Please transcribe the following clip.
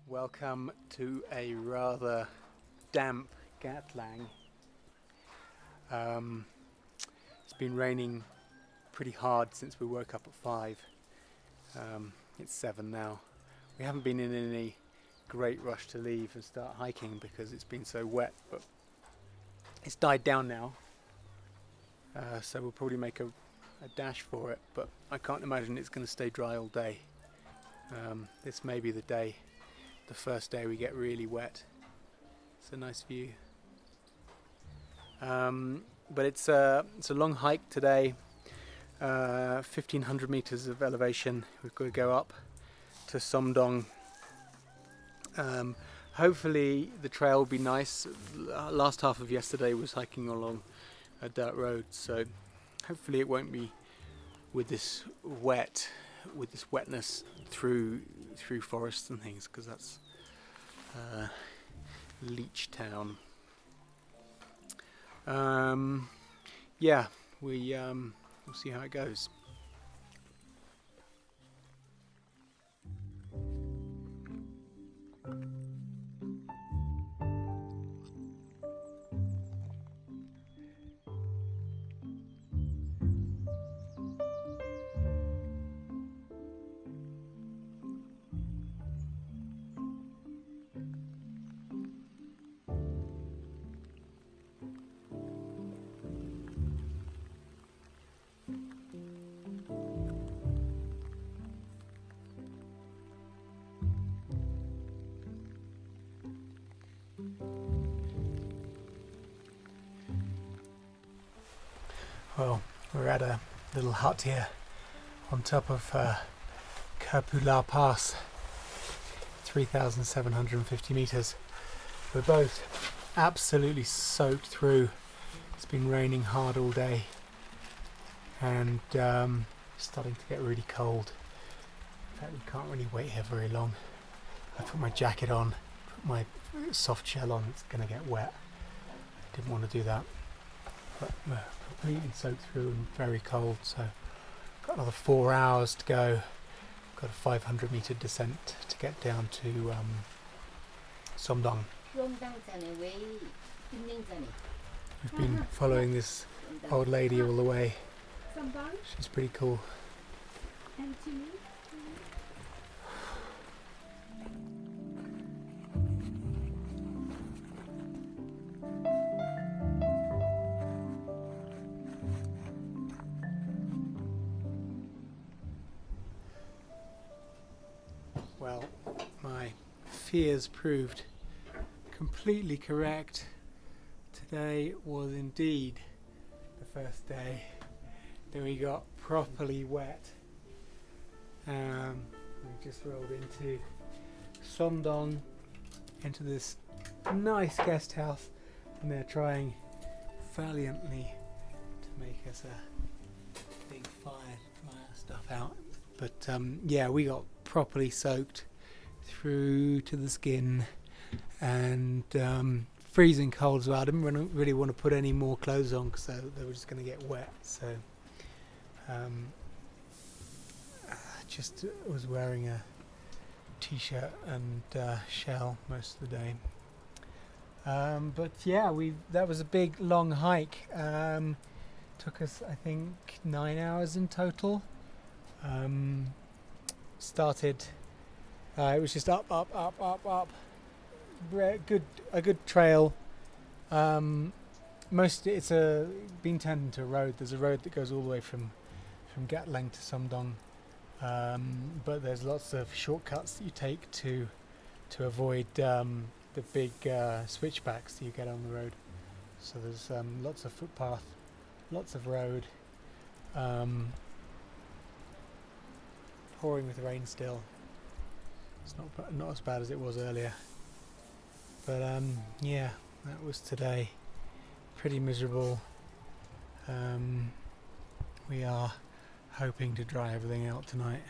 Welcome to a rather damp Gatlang. It's been raining pretty hard since we woke up at 5. It's 7 now. We haven't been in any great rush to leave and start hiking because it's been so wet, but it's died down now. So we'll probably make a dash for it, but I can't imagine it's going to stay dry all day. This may be the first day we get really wet. It's a nice view. But it's a long hike today, 1500 meters of elevation. We've got to go up to Somdang. Hopefully the trail will be nice. Last half of yesterday was hiking along a dirt road, so hopefully it won't be with this wetness through forests and things, because that's Leech Town. Yeah, we'll see how it goes. Well, we're at a little hut here on top of Kapula Pass, 3,750 meters. We're both absolutely soaked through. It's been raining hard all day and starting to get really cold. In fact, we can't really wait here very long. I put my jacket on, put my soft shell on, it's going to get wet. I didn't want to do that. But we're completely soaked through and very cold, so got another 4 hours to go. Got a 500 meter descent to get down to Somdang. We've been following this old lady all the way. She's pretty cool. Well, my fears proved completely correct. Today was indeed the first day that we got properly wet. We just rolled into Somdang, into this nice guest house, and they're trying valiantly to make us a big fire to dry our stuff out. But yeah, we got properly soaked through to the skin and freezing cold as well. I didn't really want to put any more clothes on because they were just going to get wet. So just was wearing a t-shirt and shell most of the day. But yeah, that was a big long hike. Took us, I think, 9 hours in total. Started, it was just up, a good trail. Mostly it's been turned into a road. There's a road that goes all the way from Gatlang to Somdang, but there's lots of shortcuts that you take to avoid the big switchbacks that you get on the road. So there's lots of footpath, lots of road. Pouring with rain still. It's not as bad as it was earlier. But yeah, that was today. Pretty miserable. We are hoping to dry everything out tonight.